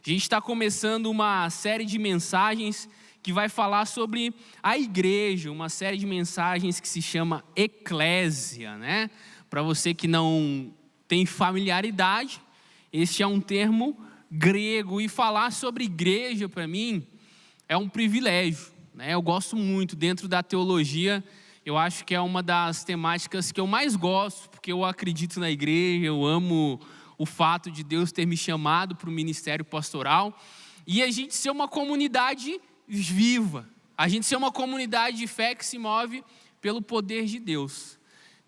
A gente está começando uma série de mensagens que vai falar sobre a igreja, uma série de mensagens que se chama Eclésia, né? Para você que não tem familiaridade, este é um termo grego e falar sobre igreja para mim é um privilégio, né? Eu gosto muito, dentro da teologia, eu acho que é uma das temáticas que eu mais gosto, porque eu acredito na igreja, eu amo o fato de Deus ter me chamado para o ministério pastoral e a gente ser uma comunidade viva, a gente ser uma comunidade de fé que se move pelo poder de Deus.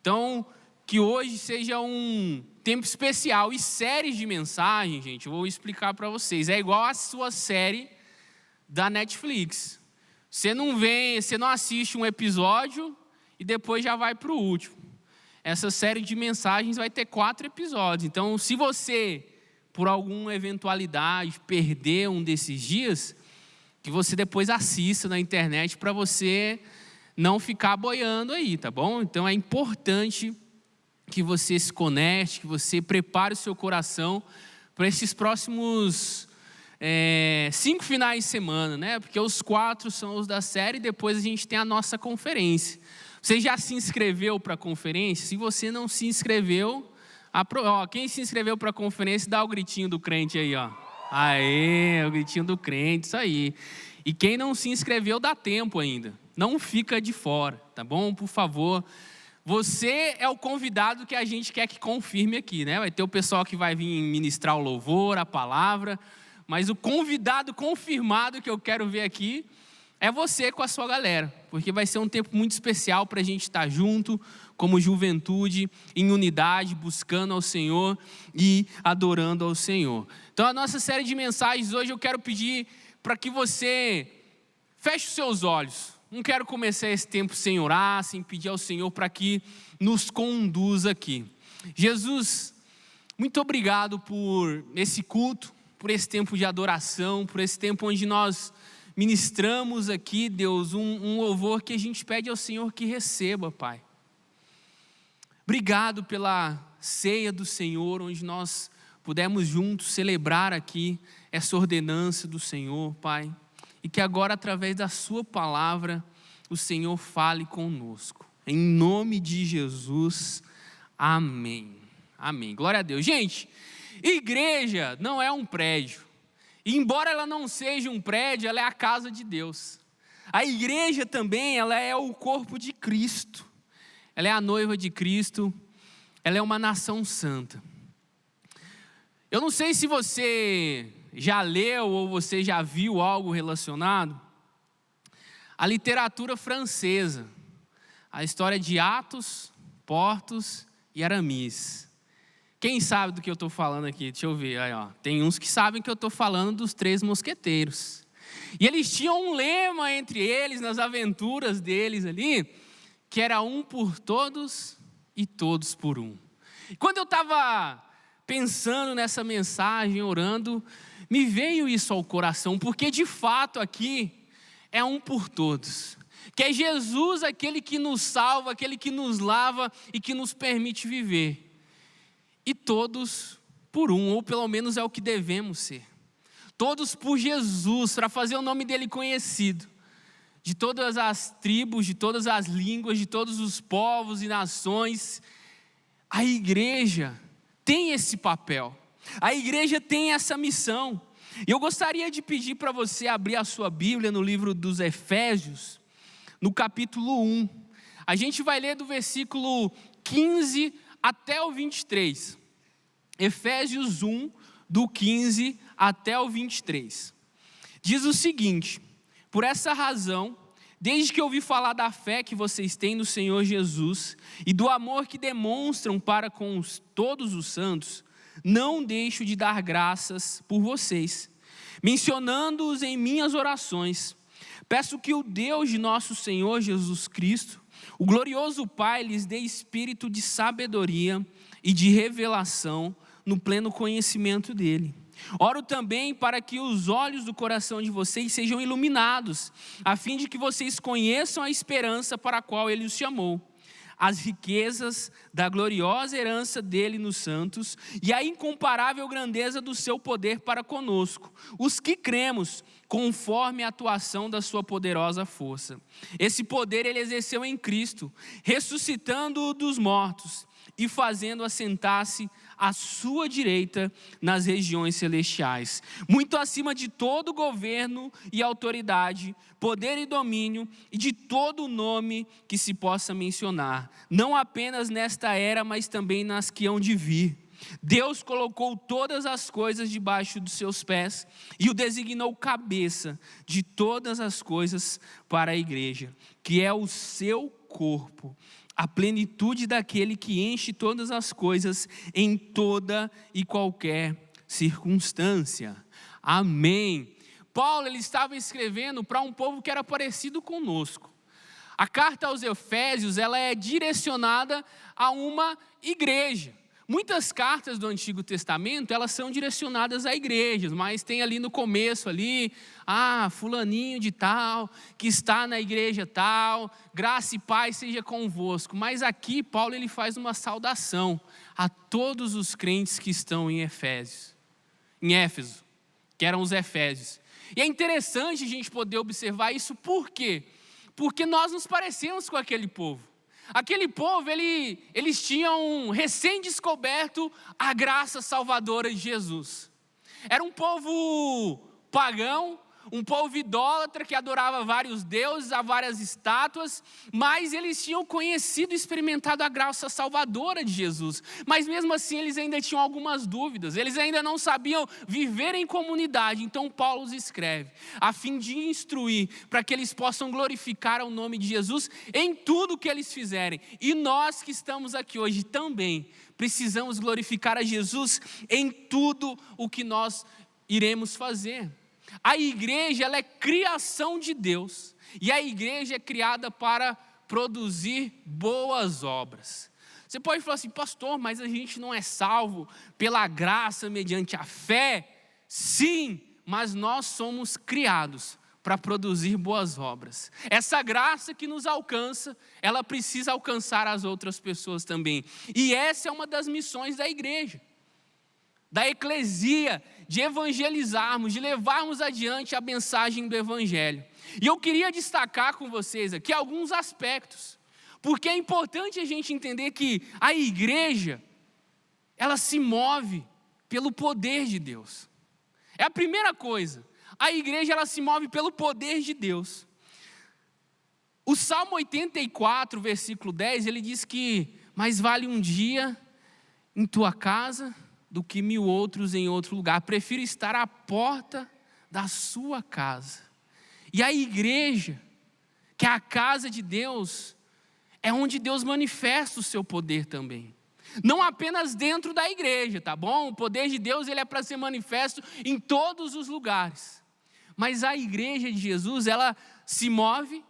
Então, que hoje seja um tempo especial e séries de mensagens, gente, eu vou explicar para vocês. É igual a sua série da Netflix. Você não assiste um episódio e depois já vai para o último. Essa série de mensagens vai ter 4 episódios. Então, se você, por alguma eventualidade, perder um desses dias, que você depois assista na internet para você não ficar boiando aí, tá bom? Então, é importante que você se conecte, que você prepare o seu coração para esses próximos 5 finais de semana, né? Porque os 4 são os da série e depois a gente tem a nossa conferência. Você já se inscreveu para a conferência? Se você não se inscreveu, quem se inscreveu para a conferência, dá o gritinho do crente aí, ó. Aê, o gritinho do crente, isso aí. E quem não se inscreveu, dá tempo ainda. Não fica de fora, tá bom? Por favor. Você é o convidado que a gente quer que confirme aqui, né? Vai ter o pessoal que vai vir ministrar o louvor, a palavra, mas o convidado confirmado que eu quero ver aqui é você com a sua galera, porque vai ser um tempo muito especial para a gente estar junto, como juventude, em unidade, buscando ao Senhor e adorando ao Senhor. Então, a nossa série de mensagens hoje eu quero pedir para que você feche os seus olhos. Não quero começar esse tempo sem orar, sem pedir ao Senhor para que nos conduza aqui. Jesus, muito obrigado por esse culto, por esse tempo de adoração, por esse tempo onde nós ministramos aqui, Deus, um louvor que a gente pede ao Senhor que receba, Pai. Obrigado pela ceia do Senhor, onde nós pudemos juntos celebrar aqui essa ordenança do Senhor, Pai. E que agora, através da sua palavra, o Senhor fale conosco. Em nome de Jesus, amém. Amém. Glória a Deus. Gente, igreja não é um prédio. E embora ela não seja um prédio, ela é a casa de Deus. A igreja também, ela é o corpo de Cristo. Ela é a noiva de Cristo. Ela é uma nação santa. Eu não sei se você já leu ou você já viu algo relacionado à literatura francesa. A história de Atos, Portos e Aramis. Quem sabe do que eu estou falando aqui? Deixa eu ver. Aí, ó. Tem uns que sabem que eu estou falando dos 3 mosqueteiros. E eles tinham um lema entre eles, nas aventuras deles ali, que era um por todos e todos por um. E quando eu estava pensando nessa mensagem, orando, me veio isso ao coração, porque de fato aqui é um por todos. Que é Jesus aquele que nos salva, aquele que nos lava e que nos permite viver. E todos por um, ou pelo menos é o que devemos ser. Todos por Jesus, para fazer o nome dele conhecido. De todas as tribos, de todas as línguas, de todos os povos e nações. A igreja tem esse papel. A igreja tem essa missão. E eu gostaria de pedir para você abrir a sua Bíblia no livro dos Efésios, no capítulo 1. A gente vai ler do versículo 15 até o 23. Efésios 1, do 15 até o 23. Diz o seguinte: por essa razão, desde que ouvi falar da fé que vocês têm no Senhor Jesus e do amor que demonstram para com todos os santos, não deixo de dar graças por vocês, mencionando-os em minhas orações. Peço que o Deus de nosso Senhor Jesus Cristo, o glorioso Pai, lhes dê espírito de sabedoria e de revelação no pleno conhecimento dele. Oro também para que os olhos do coração de vocês sejam iluminados, a fim de que vocês conheçam a esperança para a qual ele os chamou, as riquezas da gloriosa herança dele nos santos e a incomparável grandeza do seu poder para conosco, os que cremos, conforme a atuação da sua poderosa força. Esse poder ele exerceu em Cristo, ressuscitando-o dos mortos e fazendo assentar-se à sua direita nas regiões celestiais, muito acima de todo governo e autoridade, poder e domínio, e de todo nome que se possa mencionar, não apenas nesta era, mas também nas que hão de vir. Deus colocou todas as coisas debaixo dos seus pés e o designou cabeça de todas as coisas para a igreja, que é o seu corpo, a plenitude daquele que enche todas as coisas em toda e qualquer circunstância. Amém. Paulo ele estava escrevendo para um povo que era parecido conosco. A carta aos Efésios ela é direcionada a uma igreja. Muitas cartas do Antigo Testamento, elas são direcionadas a igrejas, mas tem ali no começo ali, fulaninho de tal, que está na igreja tal, graça e paz seja convosco. Mas aqui Paulo ele faz uma saudação a todos os crentes que estão em Éfeso, que eram os Efésios. E é interessante a gente poder observar isso, por quê? Porque nós nos parecemos com aquele povo. Aquele povo, eles tinham recém-descoberto a graça salvadora de Jesus. Era um povo pagão, um povo idólatra que adorava vários deuses, a várias estátuas, mas eles tinham conhecido e experimentado a graça salvadora de Jesus. Mas mesmo assim eles ainda tinham algumas dúvidas, eles ainda não sabiam viver em comunidade. Então Paulo os escreve, a fim de instruir, para que eles possam glorificar o nome de Jesus em tudo que eles fizerem. E nós que estamos aqui hoje também precisamos glorificar a Jesus em tudo o que nós iremos fazer. A igreja ela é criação de Deus e a igreja é criada para produzir boas obras. Você pode falar assim, pastor, mas a gente não é salvo pela graça mediante a fé? Sim, mas nós somos criados para produzir boas obras. Essa graça que nos alcança, ela precisa alcançar as outras pessoas também. E essa é uma das missões da igreja, da eclesia, de evangelizarmos, de levarmos adiante a mensagem do evangelho. E eu queria destacar com vocês aqui alguns aspectos, porque é importante a gente entender que a igreja, ela se move pelo poder de Deus. É a primeira coisa, a igreja ela se move pelo poder de Deus. O Salmo 84, versículo 10, ele diz que mais vale um dia em tua casa do que 1000 outros em outro lugar. Prefiro estar à porta da sua casa. E a igreja, que é a casa de Deus, é onde Deus manifesta o seu poder também. Não apenas dentro da igreja, tá bom? O poder de Deus ele é para ser manifesto em todos os lugares. Mas a igreja de Jesus, ela se move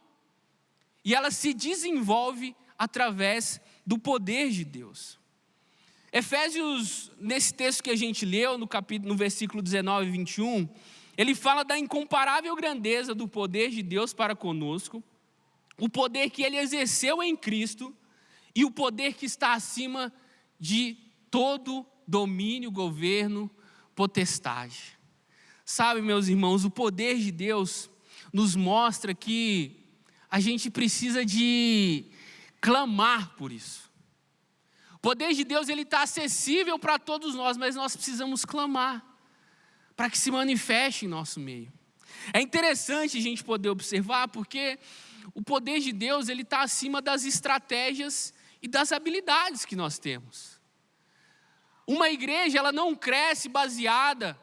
e ela se desenvolve através do poder de Deus. Efésios, nesse texto que a gente leu, no versículo 19 e 21, ele fala da incomparável grandeza do poder de Deus para conosco, o poder que ele exerceu em Cristo e o poder que está acima de todo domínio, governo, potestade. Sabe, meus irmãos, o poder de Deus nos mostra que a gente precisa de clamar por isso. O poder de Deus ele está acessível para todos nós, mas nós precisamos clamar para que se manifeste em nosso meio. É interessante a gente poder observar, porque o poder de Deus ele está acima das estratégias e das habilidades que nós temos. Uma igreja ela não cresce baseada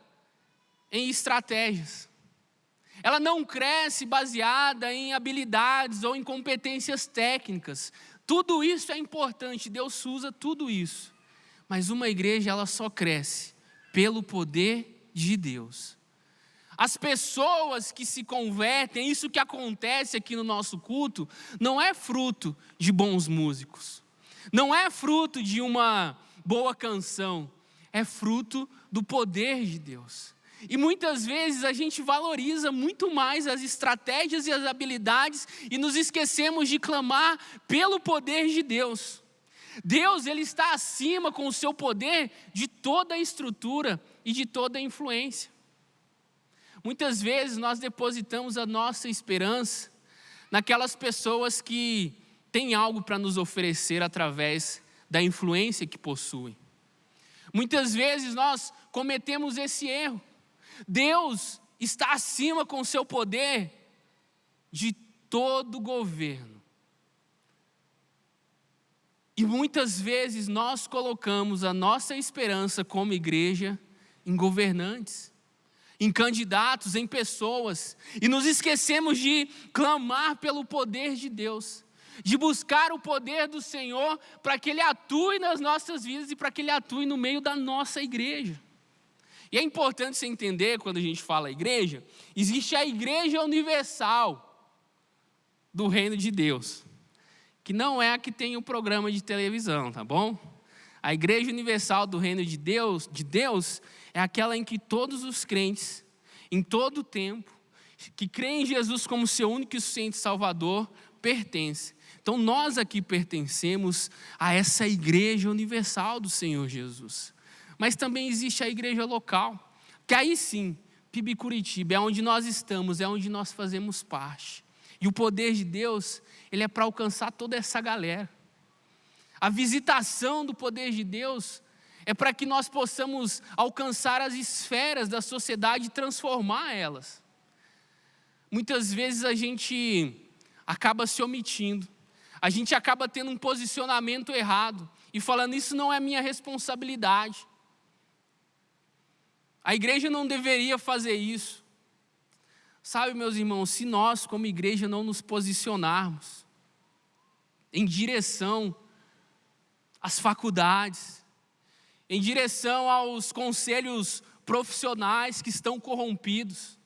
em estratégias. Ela não cresce baseada em habilidades ou em competências técnicas. Tudo isso é importante, Deus usa tudo isso. Mas uma igreja, ela só cresce pelo poder de Deus. As pessoas que se convertem, isso que acontece aqui no nosso culto, não é fruto de bons músicos. Não é fruto de uma boa canção. É fruto do poder de Deus. E muitas vezes a gente valoriza muito mais as estratégias e as habilidades e nos esquecemos de clamar pelo poder de Deus. Deus, Ele está acima com o seu poder de toda a estrutura e de toda a influência. Muitas vezes nós depositamos a nossa esperança naquelas pessoas que têm algo para nos oferecer através da influência que possuem. Muitas vezes nós cometemos esse erro. Deus está acima com o seu poder de todo o governo. E muitas vezes nós colocamos a nossa esperança como igreja em governantes, em candidatos, em pessoas, e nos esquecemos de clamar pelo poder de Deus, de buscar o poder do Senhor para que Ele atue nas nossas vidas e para que Ele atue no meio da nossa igreja. E é importante você entender, quando a gente fala igreja, existe a igreja universal do reino de Deus, que não é a que tem o programa de televisão, tá bom? A igreja universal do reino de Deus é aquela em que todos os crentes, em todo o tempo, que creem em Jesus como seu único e suficiente Salvador, pertencem. Então nós aqui pertencemos a essa igreja universal do Senhor Jesus. Mas também existe a igreja local, que aí sim, PIB Curitiba, é onde nós estamos, é onde nós fazemos parte. E o poder de Deus, ele é para alcançar toda essa galera. A visitação do poder de Deus é para que nós possamos alcançar as esferas da sociedade e transformar elas. Muitas vezes a gente acaba se omitindo, a gente acaba tendo um posicionamento errado e falando, isso não é minha responsabilidade. A igreja não deveria fazer isso. Sabe, meus irmãos, se nós como igreja não nos posicionarmos em direção às faculdades, em direção aos conselhos profissionais que estão corrompidos,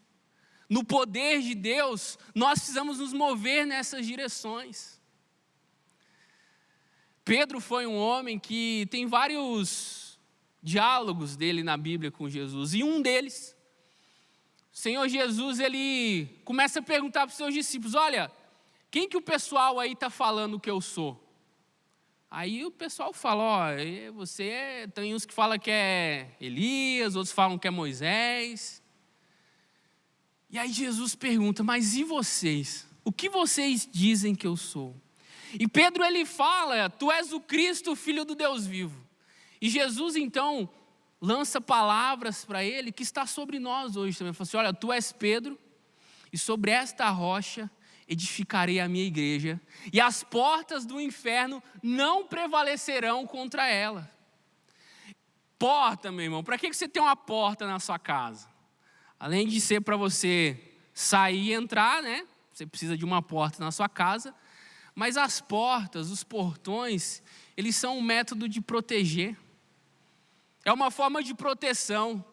no poder de Deus, nós precisamos nos mover nessas direções. Pedro foi um homem que tem vários diálogos dele na Bíblia com Jesus, e um deles, o Senhor Jesus, ele começa a perguntar para os seus discípulos, olha, quem que o pessoal aí está falando que eu sou? Aí o pessoal fala, ó, tem uns que falam que é Elias, outros falam que é Moisés. E aí Jesus pergunta, mas e vocês? O que vocês dizem que eu sou? E Pedro, ele fala, tu és o Cristo, o Filho do Deus vivo. E Jesus, então, lança palavras para ele que está sobre nós hoje também. Ele fala assim, olha, tu és Pedro, e sobre esta rocha edificarei a minha igreja, e as portas do inferno não prevalecerão contra ela. Porta, meu irmão, para que você tem uma porta na sua casa? Além de ser para você sair e entrar, né? Você precisa de uma porta na sua casa, mas as portas, os portões, eles são um método de proteger. É uma forma de proteção.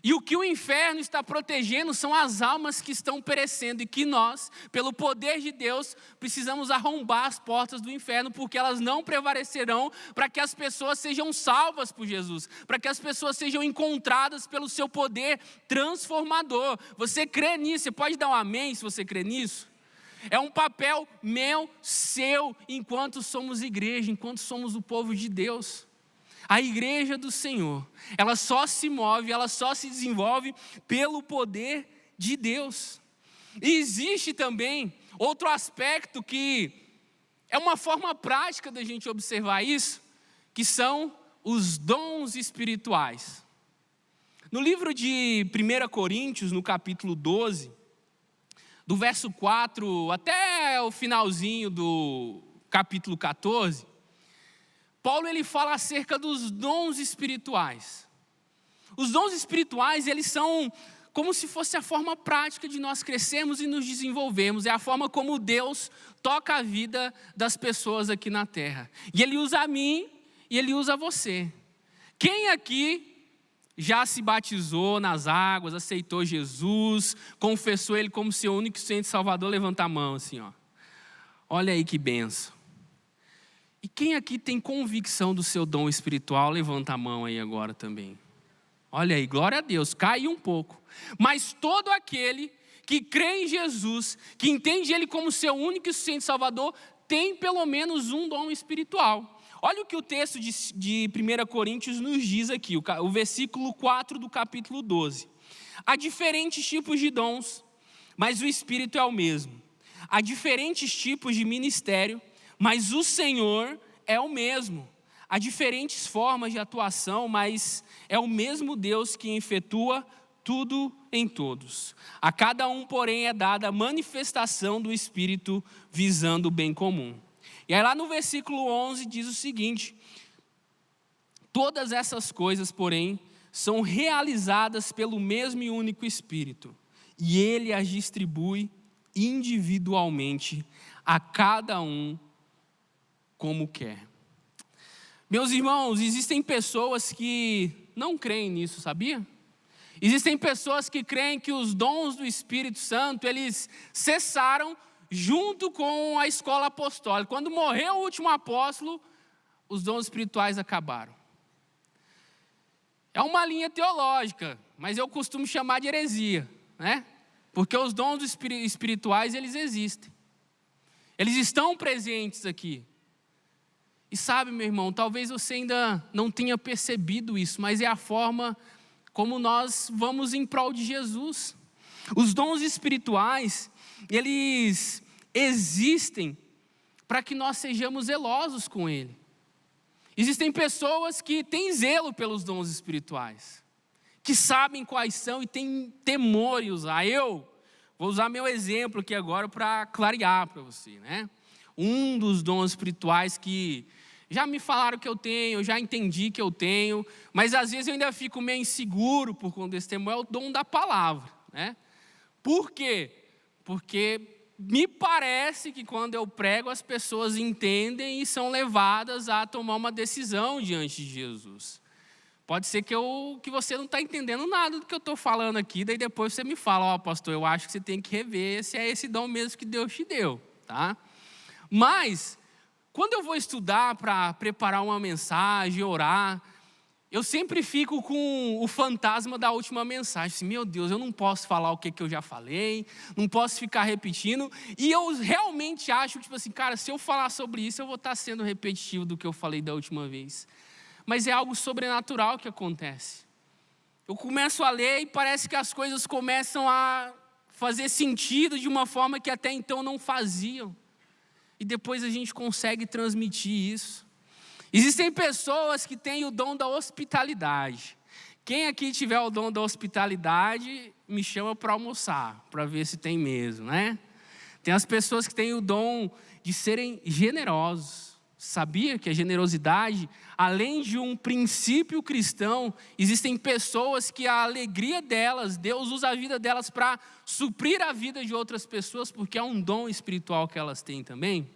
E o que o inferno está protegendo são as almas que estão perecendo e que nós, pelo poder de Deus, precisamos arrombar as portas do inferno, porque elas não prevalecerão para que as pessoas sejam salvas por Jesus, para que as pessoas sejam encontradas pelo seu poder transformador. Você crê nisso? Você pode dar um amém se você crê nisso? É um papel meu, seu, enquanto somos igreja, enquanto somos o povo de Deus. A igreja do Senhor, ela só se move, ela só se desenvolve pelo poder de Deus. E existe também outro aspecto que é uma forma prática da gente observar isso, que são os dons espirituais. No livro de 1 Coríntios, no capítulo 12, do verso 4 até o finalzinho do capítulo 14, Paulo, ele fala acerca dos dons espirituais. Os dons espirituais, eles são como se fosse a forma prática de nós crescermos e nos desenvolvermos. É a forma como Deus toca a vida das pessoas aqui na terra. E Ele usa a mim e Ele usa você. Quem aqui já se batizou nas águas, aceitou Jesus, confessou Ele como seu único e suficiente Salvador? Levanta a mão assim, ó. Olha aí que benção. E quem aqui tem convicção do seu dom espiritual, levanta a mão aí agora também. Olha aí, glória a Deus, caiu um pouco. Mas todo aquele que crê em Jesus, que entende Ele como seu único e suficiente Salvador, tem pelo menos um dom espiritual. Olha o que o texto de 1 Coríntios nos diz aqui, o versículo 4 do capítulo 12. Há diferentes tipos de dons, mas o Espírito é o mesmo. Há diferentes tipos de ministério, mas o Senhor é o mesmo. Há diferentes formas de atuação, mas é o mesmo Deus que efetua tudo em todos. A cada um, porém, é dada a manifestação do Espírito visando o bem comum. E aí lá no versículo 11 diz o seguinte: todas essas coisas, porém, são realizadas pelo mesmo e único Espírito, e Ele as distribui individualmente a cada um como quer. Meus irmãos, existem pessoas que não creem nisso, sabia? Existem pessoas que creem que os dons do Espírito Santo, eles cessaram junto com a escola apostólica. Quando morreu o último apóstolo, os dons espirituais acabaram. É uma linha teológica, mas eu costumo chamar de heresia, né? Porque os dons espirituais, eles existem. Eles estão presentes aqui. E sabe, meu irmão, talvez você ainda não tenha percebido isso, mas é a forma como nós vamos em prol de Jesus. Os dons espirituais, eles existem para que nós sejamos zelosos com Ele. Existem pessoas que têm zelo pelos dons espirituais, que sabem quais são e têm temor em usar. Eu vou usar meu exemplo aqui agora para clarear para você, né? Um dos dons espirituais que já me falaram que eu tenho, eu já entendi que eu tenho, mas às vezes eu ainda fico meio inseguro por conta desse temor, é o dom da palavra, né? Por quê? Porque me parece que quando eu prego as pessoas entendem e são levadas a tomar uma decisão diante de Jesus. Pode ser que você não está entendendo nada do que eu estou falando aqui, daí depois você me fala, pastor, eu acho que você tem que rever se é esse dom mesmo que Deus te deu, tá? Mas quando eu vou estudar para preparar uma mensagem, orar, eu sempre fico com o fantasma da última mensagem. Assim, meu Deus, eu não posso falar o que eu já falei, não posso ficar repetindo. E eu realmente acho, tipo assim, cara, se eu falar sobre isso, eu vou estar sendo repetitivo do que eu falei da última vez. Mas é algo sobrenatural que acontece. Eu começo a ler e parece que as coisas começam a fazer sentido de uma forma que até então não faziam. E depois a gente consegue transmitir isso. Existem pessoas que têm o dom da hospitalidade. Quem aqui tiver o dom da hospitalidade, me chama para almoçar, para ver se tem mesmo, né? Tem as pessoas que têm o dom de serem generosos. Sabia que a generosidade, além de um princípio cristão, existem pessoas que a alegria delas, Deus usa a vida delas para suprir a vida de outras pessoas, porque é um dom espiritual que elas têm também.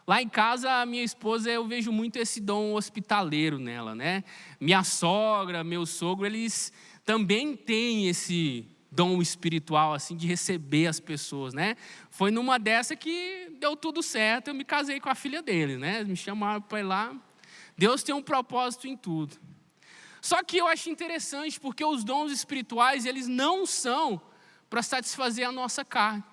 Lá em casa, a minha esposa, eu vejo muito esse dom hospitaleiro nela, né? Minha sogra, meu sogro, eles também têm esse dom espiritual, assim, de receber as pessoas, né? Foi numa dessa que deu tudo certo, eu me casei com a filha dele, né? Me chamaram para ir lá. Deus tem um propósito em tudo. Só que eu acho interessante, porque os dons espirituais, eles não são para satisfazer a nossa carne.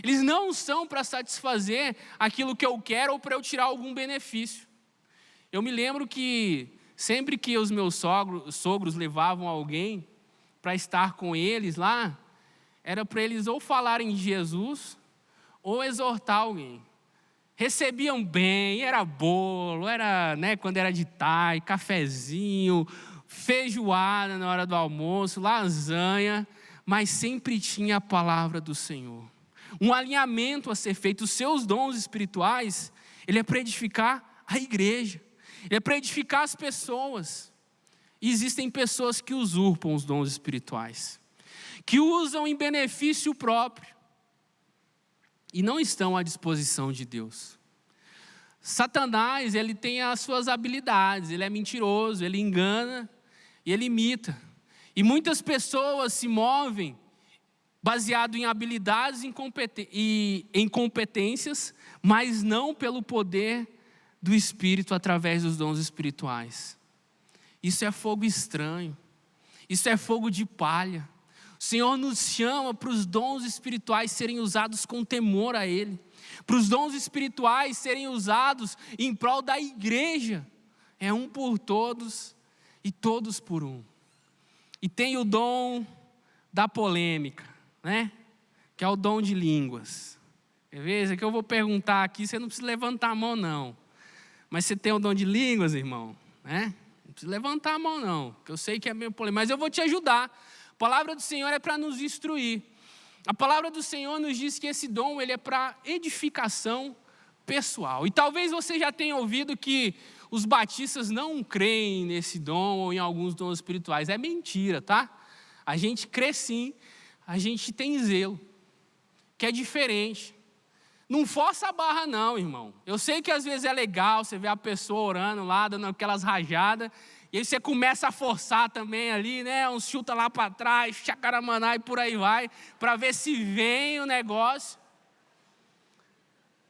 Eles não são para satisfazer aquilo que eu quero ou para eu tirar algum benefício. Eu me lembro que sempre que os meus sogros levavam alguém para estar com eles lá, era para eles ou falarem de Jesus ou exortar alguém. Recebiam bem, era bolo, era, né, quando era de tarde, cafezinho, feijoada na hora do almoço, lasanha, mas sempre tinha a palavra do Senhor. Um alinhamento a ser feito. Os seus dons espirituais, ele é para edificar a igreja, ele é para edificar as pessoas. E existem pessoas que usurpam os dons espirituais, que usam em benefício próprio e não estão à disposição de Deus. Satanás, ele tem as suas habilidades, ele é mentiroso, ele engana e ele imita. E muitas pessoas se movem baseado em habilidades e em competências, mas não pelo poder do Espírito através dos dons espirituais. Isso é fogo estranho. Isso é fogo de palha. O Senhor nos chama para os dons espirituais serem usados com temor a Ele, para os dons espirituais serem usados em prol da igreja. É um por todos e todos por um. E tem o dom da polêmica, né? Que é o dom de línguas. Quer ver? Isso aqui eu vou perguntar aqui, você não precisa levantar a mão não. Mas você tem o dom de línguas, irmão? Né? Não precisa levantar a mão não, que eu sei que é meio polêmico, mas eu vou te ajudar. A palavra do Senhor é para nos instruir. A palavra do Senhor nos diz que esse dom ele é para edificação pessoal. E talvez você já tenha ouvido que os batistas não creem nesse dom ou em alguns dons espirituais. É mentira, tá? A gente crê sim, a gente tem zelo, que é diferente. Não força a barra não, irmão. Eu sei que às vezes é legal, você vê a pessoa orando lá, dando aquelas rajadas, e aí você começa a forçar também ali, né? Um chuta lá para trás, chacaramaná e por aí vai, para ver se vem o negócio.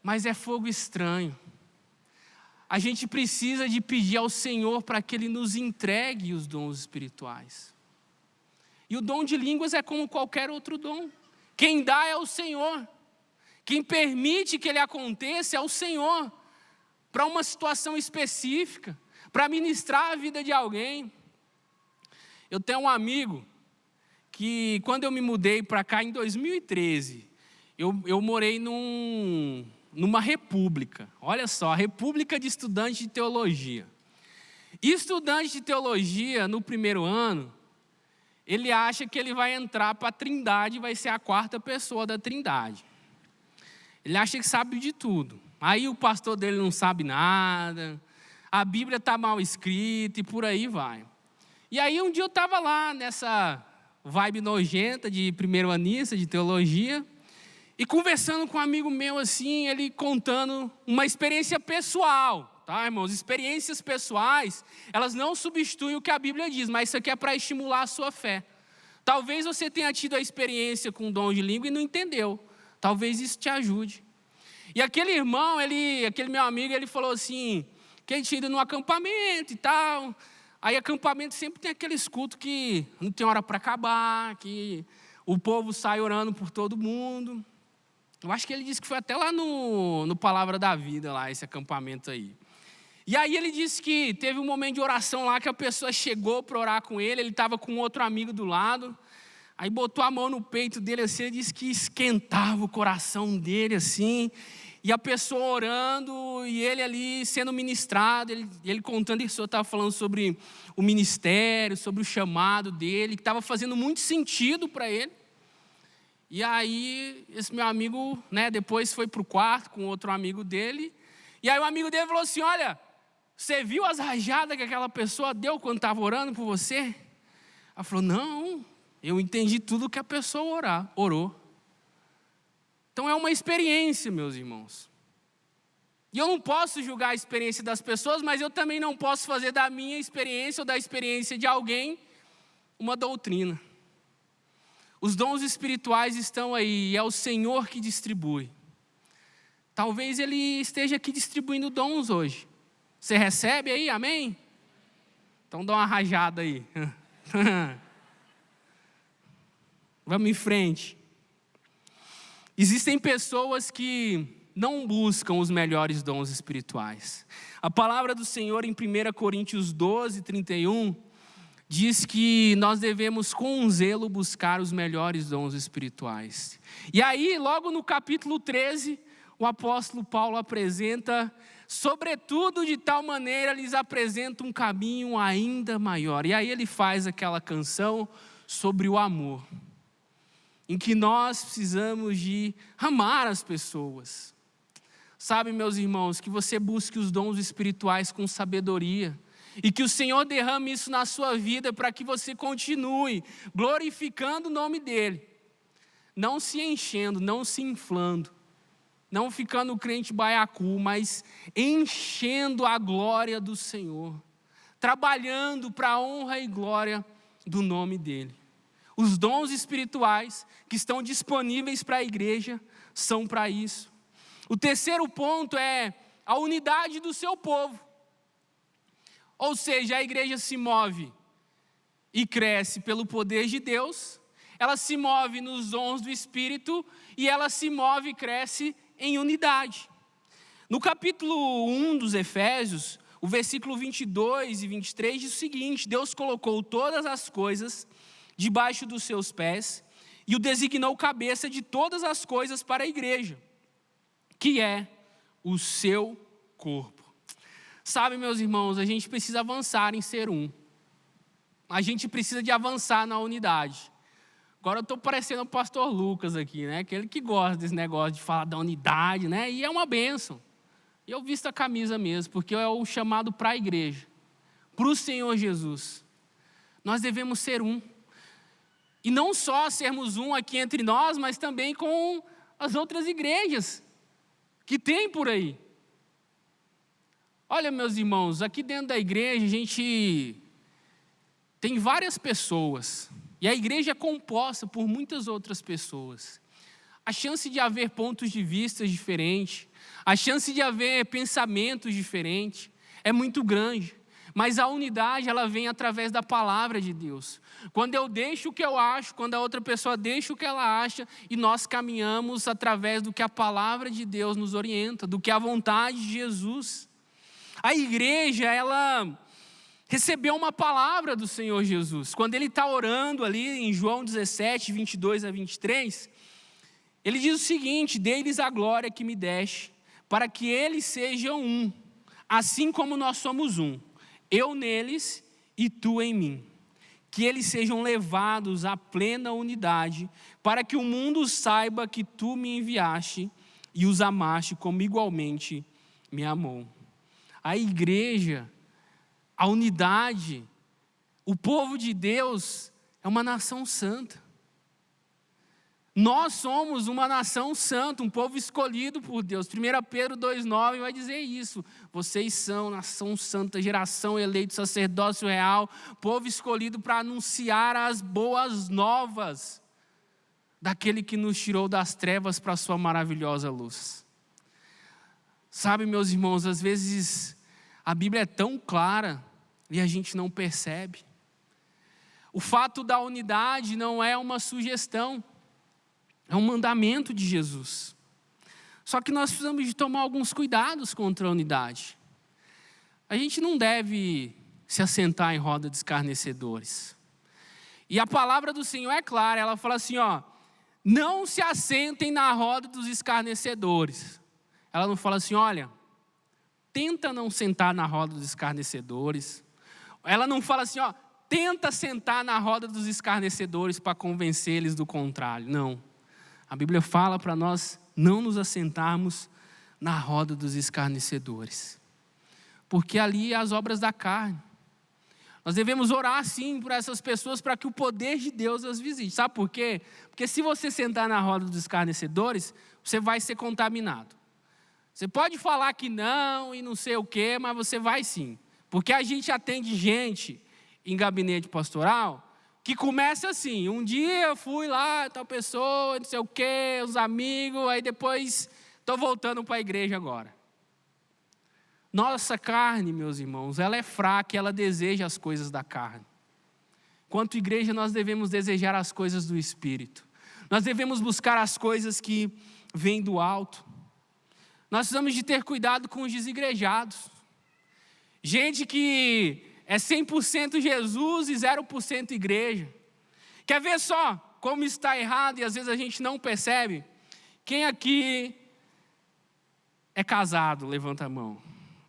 Mas é fogo estranho. A gente precisa de pedir ao Senhor para que Ele nos entregue os dons espirituais. E o dom de línguas é como qualquer outro dom. Quem dá é o Senhor. Quem permite que ele aconteça é o Senhor. Para uma situação específica, para ministrar a vida de alguém. Eu tenho um amigo que, quando eu me mudei para cá em 2013, eu morei numa república. Olha só, a República de Estudantes de Teologia. E estudante de teologia, no primeiro ano, ele acha que ele vai entrar para a Trindade e vai ser a quarta pessoa da Trindade. Ele acha que sabe de tudo. Aí o pastor dele não sabe nada, a Bíblia está mal escrita e por aí vai. E aí um dia eu estava lá nessa vibe nojenta de primeiro-anista de teologia e conversando com um amigo meu assim, ele contando uma experiência pessoal. Tá, irmãos? Experiências pessoais, elas não substituem o que a Bíblia diz, mas isso aqui é para estimular a sua fé. Talvez você tenha tido a experiência com o dom de língua e não entendeu. Talvez isso te ajude. E aquele irmão, aquele meu amigo, ele falou assim, que ele tinha ido num acampamento e tal. Aí acampamento sempre tem aqueles cultos que não tem hora para acabar, que o povo sai orando por todo mundo. Eu acho que ele disse que foi até lá no Palavra da Vida, lá, esse acampamento aí. E aí ele disse que teve um momento de oração lá que a pessoa chegou para orar com ele estava com outro amigo do lado, aí botou a mão no peito dele assim, ele disse que esquentava o coração dele assim, e a pessoa orando, e ele ali sendo ministrado, ele contando isso, eu estava falando sobre o ministério, sobre o chamado dele, que estava fazendo muito sentido para ele. E aí esse meu amigo, né, depois foi para o quarto com outro amigo dele, e aí o amigo dele falou assim, olha, você viu as rajadas que aquela pessoa deu quando estava orando por você? Ela falou, não, eu entendi tudo que a pessoa orou. Então é uma experiência, meus irmãos. E eu não posso julgar a experiência das pessoas, mas eu também não posso fazer da minha experiência ou da experiência de alguém uma doutrina. Os dons espirituais estão aí, e é o Senhor que distribui. Talvez Ele esteja aqui distribuindo dons hoje. Você recebe aí, amém? Então dá uma rajada aí. Vamos em frente. Existem pessoas que não buscam os melhores dons espirituais. A palavra do Senhor em 1 Coríntios 12, 31, diz que nós devemos com zelo buscar os melhores dons espirituais. E aí, logo no capítulo 13, o apóstolo Paulo apresenta, sobretudo de tal maneira, lhes apresenta um caminho ainda maior. E aí ele faz aquela canção sobre o amor, em que nós precisamos de amar as pessoas. Sabe, meus irmãos, que você busque os dons espirituais com sabedoria, e que o Senhor derrame isso na sua vida para que você continue glorificando o nome dEle, não se enchendo, não se inflando, não ficando crente baiacu, mas enchendo a glória do Senhor, trabalhando para a honra e glória do nome dEle. Os dons espirituais que estão disponíveis para a igreja são para isso. O terceiro ponto é a unidade do seu povo. Ou seja, a igreja se move e cresce pelo poder de Deus, ela se move nos dons do Espírito e ela se move e cresce em unidade. No capítulo 1 dos Efésios, o versículo 22 e 23 diz o seguinte: Deus colocou todas as coisas debaixo dos seus pés e o designou cabeça de todas as coisas para a igreja, que é o seu corpo. Sabe, meus irmãos, a gente precisa avançar em ser um. A gente precisa de avançar na unidade. Agora eu estou parecendo o pastor Lucas aqui, né? Aquele que gosta desse negócio de falar da unidade, né? E é uma bênção. E eu visto a camisa mesmo, porque é o chamado para a igreja, para o Senhor Jesus. Nós devemos ser um. E não só sermos um aqui entre nós, mas também com as outras igrejas que tem por aí. Olha, meus irmãos, aqui dentro da igreja a gente tem várias pessoas. E a igreja é composta por muitas outras pessoas. A chance de haver pontos de vista diferentes, a chance de haver pensamentos diferentes é muito grande. Mas a unidade, ela vem através da palavra de Deus. Quando eu deixo o que eu acho, quando a outra pessoa deixa o que ela acha, e nós caminhamos através do que a palavra de Deus nos orienta, do que a vontade de Jesus. A igreja, ela recebeu uma palavra do Senhor Jesus. Quando ele está orando ali em João 17, 22 a 23, ele diz o seguinte: dê-lhes a glória que me deste, para que eles sejam um, assim como nós somos um. Eu neles e tu em mim. Que eles sejam levados à plena unidade, para que o mundo saiba que tu me enviaste e os amaste como igualmente me amou. A igreja, a unidade, o povo de Deus é uma nação santa. Nós somos uma nação santa, um povo escolhido por Deus. 1 Pedro 2,9 vai dizer isso. Vocês são nação santa, geração eleita, sacerdócio real, povo escolhido para anunciar as boas novas daquele que nos tirou das trevas para a sua maravilhosa luz. Sabe, meus irmãos, às vezes a Bíblia é tão clara e a gente não percebe. O fato da unidade não é uma sugestão, é um mandamento de Jesus. Só que nós precisamos de tomar alguns cuidados contra a unidade. A gente não deve se assentar em roda de escarnecedores. E a palavra do Senhor é clara, ela fala assim, não se assentem na roda dos escarnecedores. Ela não fala assim, olha, tenta não sentar na roda dos escarnecedores. Ela não fala assim, tenta sentar na roda dos escarnecedores para convencer eles do contrário. Não. A Bíblia fala para nós não nos assentarmos na roda dos escarnecedores. Porque ali é as obras da carne. Nós devemos orar sim por essas pessoas para que o poder de Deus as visite. Sabe por quê? Porque se você sentar na roda dos escarnecedores, você vai ser contaminado. Você pode falar que não e não sei o quê, mas você vai sim. Porque a gente atende gente em gabinete pastoral que começa assim, um dia eu fui lá, tal pessoa, não sei o quê, os amigos, aí depois estou voltando para a igreja agora. Nossa carne, meus irmãos, ela é fraca e ela deseja as coisas da carne. Enquanto igreja, nós devemos desejar as coisas do Espírito. Nós devemos buscar as coisas que vêm do alto. Nós precisamos de ter cuidado com os desigrejados. Gente que é 100% Jesus e 0% igreja. Quer ver só como está errado e às vezes a gente não percebe? Quem aqui é casado, levanta a mão.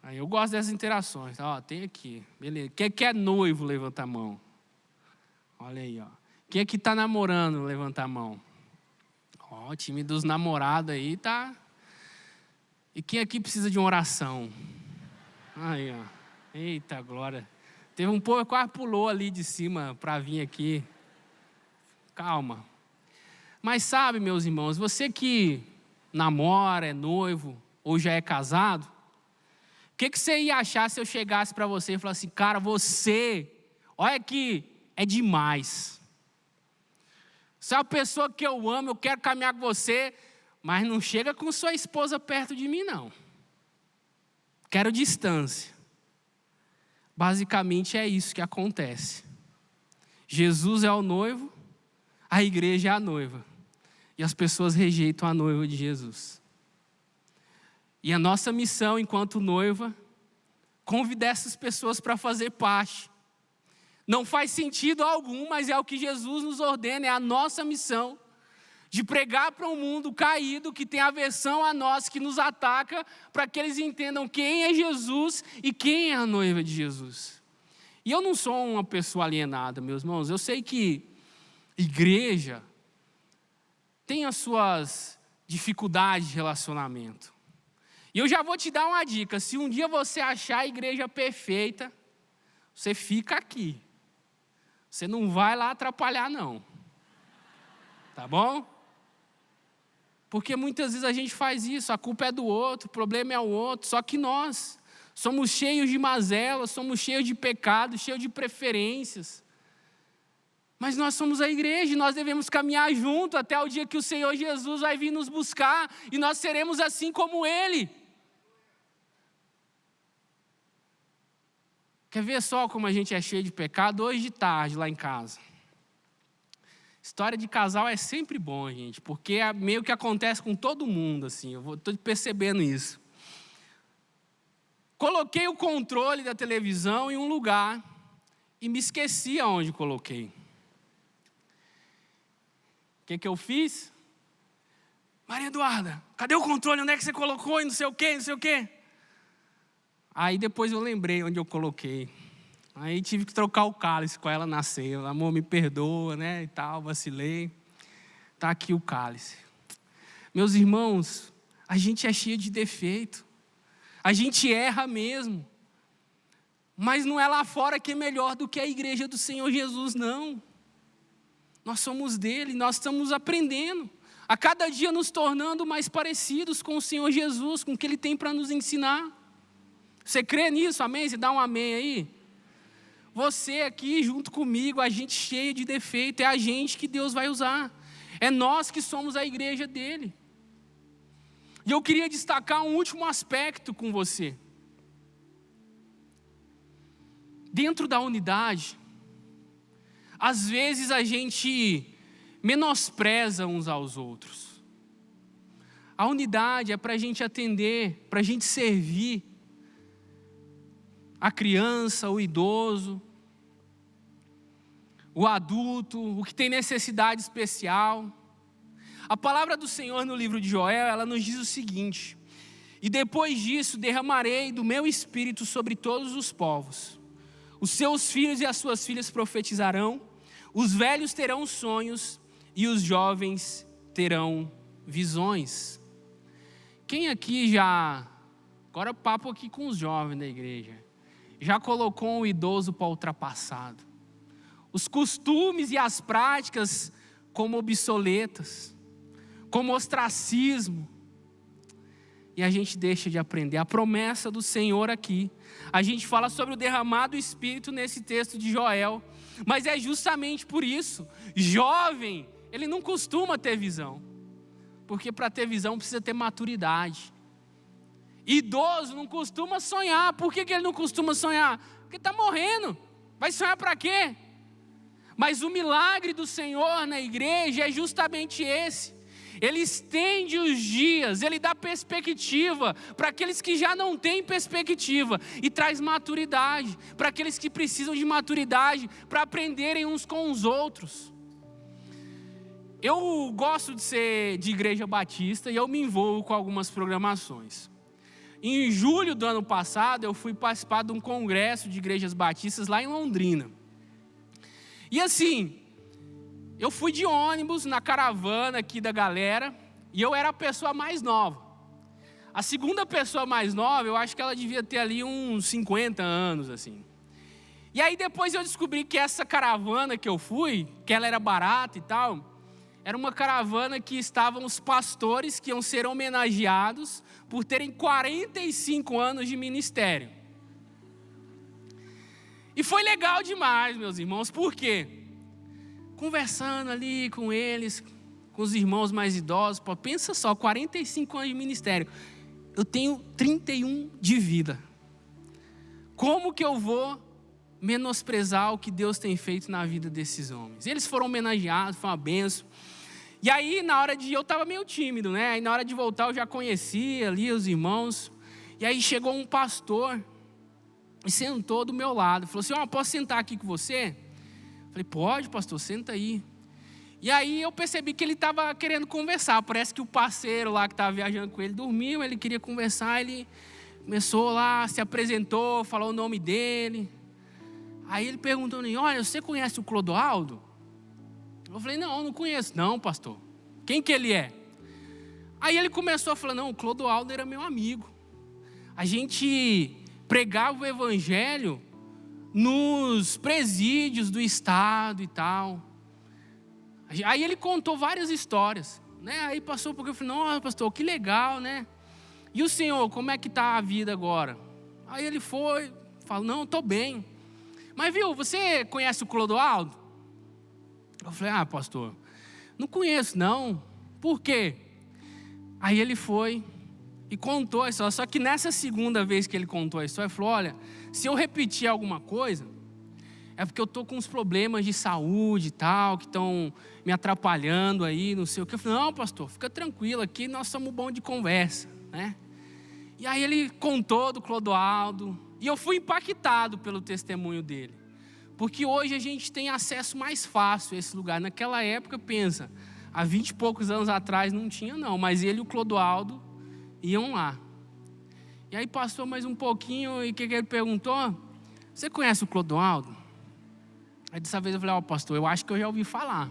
Aí eu gosto dessas interações. Tem aqui, beleza. Quem aqui é noivo, levanta a mão. Olha aí, Quem aqui está namorando, levanta a mão. O time dos namorados aí tá. E quem aqui precisa de uma oração? Aí, Eita glória. Teve um povo que quase pulou ali de cima para vir aqui. Calma. Mas sabe, meus irmãos, você que namora, é noivo ou já é casado, o que você ia achar se eu chegasse para você e falasse assim, cara, você, olha aqui, é demais. Você é uma pessoa que eu amo, eu quero caminhar com você, mas não chega com sua esposa perto de mim, não. Quero distância. Basicamente é isso que acontece. Jesus é o noivo, a igreja é a noiva. E as pessoas rejeitam a noiva de Jesus. E a nossa missão enquanto noiva, convidar essas pessoas para fazer parte. Não faz sentido algum, mas é o que Jesus nos ordena, é a nossa missão. De pregar para um mundo caído, que tem aversão a nós, que nos ataca, para que eles entendam quem é Jesus e quem é a noiva de Jesus. E eu não sou uma pessoa alienada, meus irmãos. Eu sei que igreja tem as suas dificuldades de relacionamento. E eu já vou te dar uma dica. Se um dia você achar a igreja perfeita, você fica aqui. Você não vai lá atrapalhar, não. Tá bom? Porque muitas vezes a gente faz isso, a culpa é do outro, o problema é o outro, só que nós somos cheios de mazelas, somos cheios de pecados, cheios de preferências. Mas nós somos a igreja e nós devemos caminhar junto até o dia que o Senhor Jesus vai vir nos buscar e nós seremos assim como Ele. Quer ver só como a gente é cheio de pecado? Hoje de tarde, lá em casa. História de casal é sempre bom, gente, porque é meio que acontece com todo mundo, assim, eu estou percebendo isso. Coloquei o controle da televisão em um lugar e me esqueci aonde coloquei. O que eu fiz? Maria Eduarda, cadê o controle? Onde é que você colocou? E não sei o quê, não sei o quê. Aí depois eu lembrei onde eu coloquei. Aí tive que trocar o cálice com ela na ceia. Amor, me perdoa, né, e tal, vacilei. Está aqui o cálice. Meus irmãos, a gente é cheio de defeito. A gente erra mesmo. Mas não é lá fora que é melhor do que a igreja do Senhor Jesus, não. Nós somos dele, nós estamos aprendendo. A cada dia nos tornando mais parecidos com o Senhor Jesus, com o que Ele tem para nos ensinar. Você crê nisso? Amém? Você dá um amém aí? Você aqui junto comigo, a gente cheio de defeito, é a gente que Deus vai usar. É nós que somos a igreja dele. E eu queria destacar um último aspecto com você. Dentro da unidade, às vezes a gente menospreza uns aos outros. A unidade é para a gente atender, para a gente servir a criança, o idoso, o adulto, o que tem necessidade especial. A palavra do Senhor no livro de Joel, ela nos diz o seguinte: e depois disso derramarei do meu espírito sobre todos os povos. Os seus filhos e as suas filhas profetizarão, os velhos terão sonhos e os jovens terão visões. Quem aqui já, agora papo aqui com os jovens da igreja, já colocou um idoso para ultrapassado? Os costumes e as práticas como obsoletas, como ostracismo. E a gente deixa de aprender. A promessa do Senhor aqui, a gente fala sobre o derramar do Espírito nesse texto de Joel. Mas é justamente por isso, jovem, ele não costuma ter visão. Porque para ter visão precisa ter maturidade. Idoso não costuma sonhar. Por que ele não costuma sonhar? Porque está morrendo. Vai sonhar para quê? Mas o milagre do Senhor na igreja é justamente esse. Ele estende os dias, Ele dá perspectiva para aqueles que já não têm perspectiva e traz maturidade para aqueles que precisam de maturidade para aprenderem uns com os outros. Eu gosto de ser de igreja batista e eu me envolvo com algumas programações. Em julho do ano passado, eu fui participar de um congresso de igrejas batistas lá em Londrina. E assim, eu fui de ônibus na caravana aqui da galera e eu era a pessoa mais nova. A segunda pessoa mais nova, eu acho que ela devia ter ali uns 50 anos, assim. E aí depois eu descobri que essa caravana que eu fui, que ela era barata e tal, era uma caravana que estavam os pastores que iam ser homenageados por terem 45 anos de ministério. E foi legal demais, meus irmãos, por quê? Conversando ali com eles, com os irmãos mais idosos, pô, pensa só, 45 anos de ministério. Eu tenho 31 de vida. Como que eu vou menosprezar o que Deus tem feito na vida desses homens. Eles foram homenageados, foi uma benção. E aí, na hora de ir, eu estava meio tímido, né? Aí, na hora de voltar, eu já conhecia ali os irmãos. E aí, chegou um pastor e sentou do meu lado. Falou assim, posso sentar aqui com você? Falei, pode, pastor, senta aí. E aí, eu percebi que ele estava querendo conversar. Parece que o parceiro lá que estava viajando com ele dormiu, ele queria conversar, ele começou lá, se apresentou, falou o nome dele. Aí ele perguntou, olha, você conhece o Clodoaldo? Eu falei, não conheço. Não, pastor. Quem que ele é? Aí ele começou a falar, não, o Clodoaldo era meu amigo. A gente pregava o evangelho nos presídios do estado e tal. Aí ele contou várias histórias, né? Aí passou porque eu falei, nossa, pastor, que legal, né? E o senhor, como é que está a vida agora? Aí ele falou, não, estou bem. Mas viu, você conhece o Clodoaldo? Eu falei, pastor, não conheço não. Por quê? Aí ele foi e contou a história. Só que nessa segunda vez que ele contou a história, ele falou, olha, se eu repetir alguma coisa, é porque eu estou com uns problemas de saúde e tal, que estão me atrapalhando aí, não sei o que. Eu falei, não, pastor, fica tranquilo, aqui nós somos bons de conversa, né? E aí ele contou do Clodoaldo, e eu fui impactado pelo testemunho dele. Porque hoje a gente tem acesso mais fácil a esse lugar. Naquela época, pensa, há 20 e poucos anos atrás não tinha não, mas ele e o Clodoaldo iam lá. E aí passou mais um pouquinho, e o que ele perguntou? Você conhece o Clodoaldo? Aí dessa vez eu falei, pastor, eu acho que eu já ouvi falar.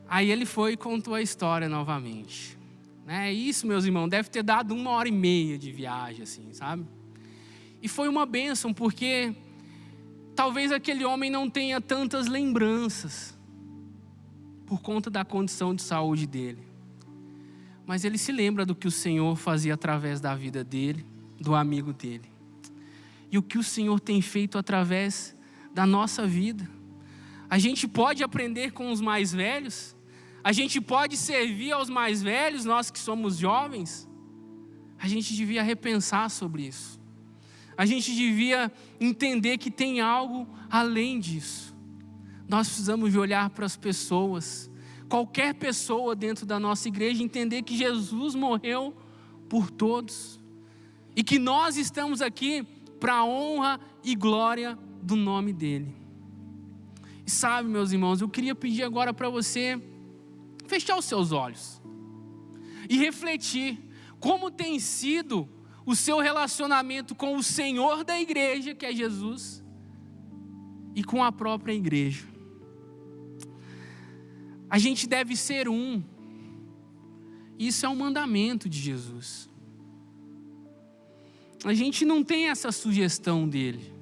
Aí ele foi e contou a história novamente. Isso, meus irmãos, deve ter dado 1h30 de viagem, assim, sabe? E foi uma bênção, porque talvez aquele homem não tenha tantas lembranças por conta da condição de saúde dele. Mas ele se lembra do que o Senhor fazia através da vida dele, do amigo dele. E o que o Senhor tem feito através da nossa vida. A gente pode aprender com os mais velhos, a gente pode servir aos mais velhos, nós que somos jovens. A gente devia repensar sobre isso. A gente devia entender que tem algo além disso. Nós precisamos de olhar para as pessoas, qualquer pessoa dentro da nossa igreja, entender que Jesus morreu por todos. E que nós estamos aqui para a honra e glória do nome dele. E sabe, meus irmãos, eu queria pedir agora para você fechar os seus olhos e refletir como tem sido o seu relacionamento com o Senhor da igreja, que é Jesus, e com a própria igreja. A gente deve ser um. Isso é um mandamento de Jesus. A gente não tem essa sugestão dele.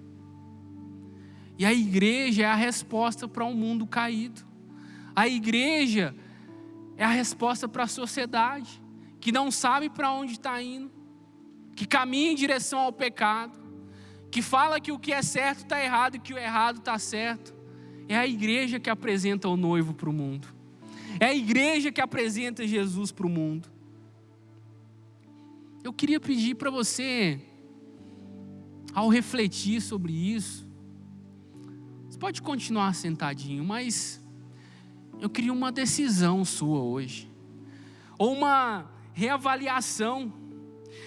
E a igreja é a resposta para um mundo caído. A igreja é a resposta para a sociedade, que não sabe para onde está indo, que caminha em direção ao pecado, que fala que o que é certo está errado e que o errado está certo. É a igreja que apresenta o noivo para o mundo. É a igreja que apresenta Jesus para o mundo. Eu queria pedir para você, ao refletir sobre isso, você pode continuar sentadinho, mas eu queria uma decisão sua hoje, ou uma reavaliação.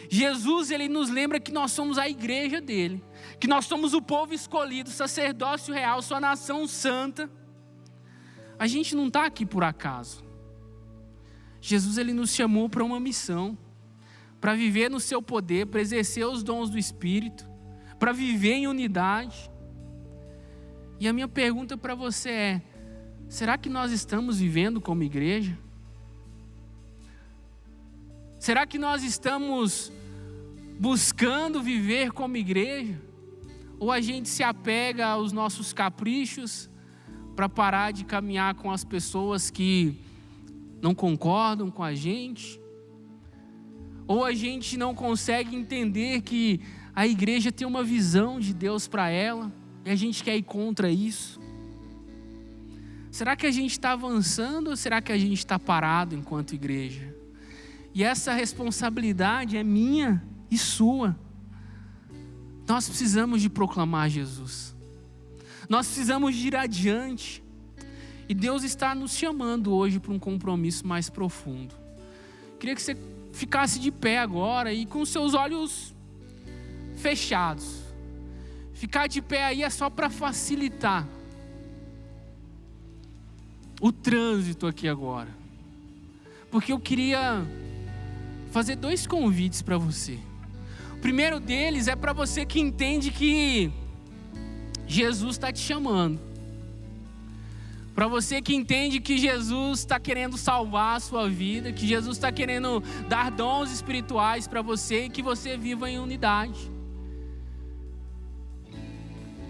Jesus, ele nos lembra que nós somos a igreja dele, que nós somos o povo escolhido, sacerdócio real, sua nação santa. A gente não está aqui por acaso. Jesus, ele nos chamou para uma missão, para viver no seu poder, para exercer os dons do Espírito, para viver em unidade. E a minha pergunta para você é: será que nós estamos vivendo como igreja? Será que nós estamos buscando viver como igreja? Ou a gente se apega aos nossos caprichos para parar de caminhar com as pessoas que não concordam com a gente? Ou a gente não consegue entender que a igreja tem uma visão de Deus para ela e a gente quer ir contra isso? Será que a gente está avançando ou será que a gente está parado enquanto igreja? E essa responsabilidade é minha e sua. Nós precisamos de proclamar Jesus. Nós precisamos de ir adiante. E Deus está nos chamando hoje para um compromisso mais profundo. Queria que você ficasse de pé agora e com seus olhos fechados. Ficar de pé aí é só para facilitar o trânsito aqui agora. Porque eu queria fazer 2 convites para você. O primeiro deles é para você que entende que Jesus está te chamando. Para você que entende que Jesus está querendo salvar a sua vida, que Jesus está querendo dar dons espirituais para você e que você viva em unidade.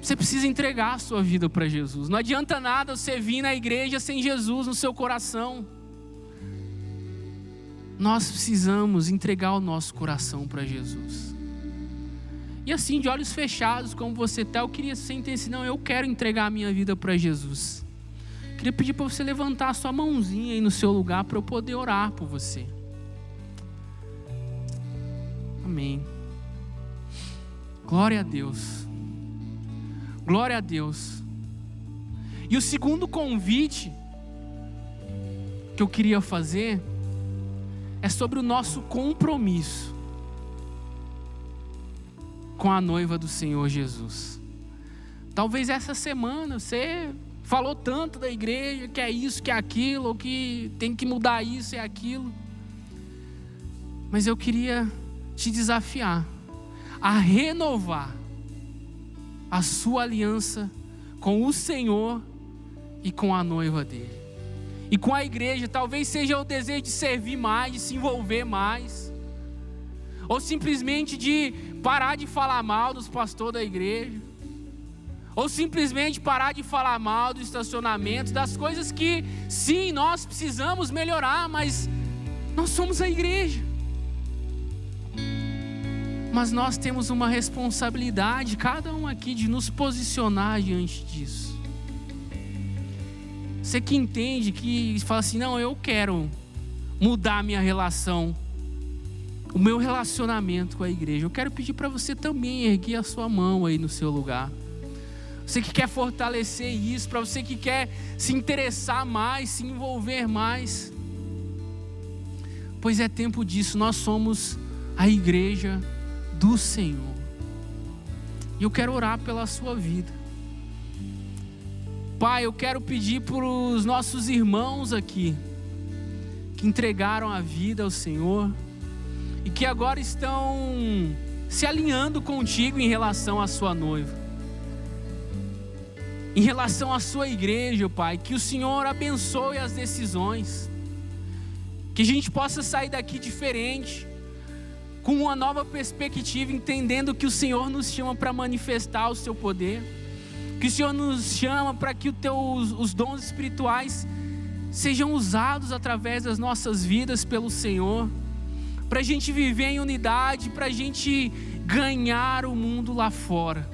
Você precisa entregar a sua vida para Jesus. Não adianta nada você vir na igreja sem Jesus no seu coração. Nós precisamos entregar o nosso coração para Jesus. E assim, de olhos fechados, como você está, eu queria sentir assim, não, eu quero entregar a minha vida para Jesus. Queria pedir para você levantar a sua mãozinha aí no seu lugar para eu poder orar por você. Amém. Glória a Deus. Glória a Deus. E o segundo convite que eu queria fazer é sobre o nosso compromisso com a noiva do Senhor Jesus. Talvez essa semana você falou tanto da igreja, que é isso, que é aquilo, ou que tem que mudar isso e aquilo. Mas eu queria te desafiar a renovar a sua aliança com o Senhor e com a noiva dele. E com a igreja, talvez seja o desejo de servir mais, de se envolver mais. Ou simplesmente de parar de falar mal dos pastores da igreja. Ou simplesmente parar de falar mal do estacionamento, das coisas que, sim, nós precisamos melhorar, mas nós somos a igreja. Mas nós temos uma responsabilidade, cada um aqui, de nos posicionar diante disso. Você que entende, que fala assim, não, eu quero mudar a minha relação, o meu relacionamento com a igreja. Eu quero pedir para você também erguer a sua mão aí no seu lugar. Você que quer fortalecer isso, para você que quer se interessar mais, se envolver mais. Pois é tempo disso, nós somos a igreja do Senhor. E eu quero orar pela sua vida. Pai, eu quero pedir para os nossos irmãos aqui, que entregaram a vida ao Senhor, e que agora estão se alinhando contigo em relação à sua noiva, em relação à sua igreja, Pai, que o Senhor abençoe as decisões, que a gente possa sair daqui diferente, com uma nova perspectiva, entendendo que o Senhor nos chama para manifestar o seu poder, que o Senhor nos chama para que os dons espirituais sejam usados através das nossas vidas pelo Senhor, para a gente viver em unidade, para a gente ganhar o mundo lá fora,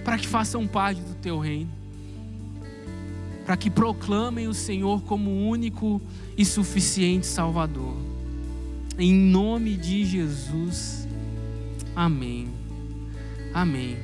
para que façam parte do teu reino, para que proclamem o Senhor como único e suficiente Salvador. Em nome de Jesus, amém, amém.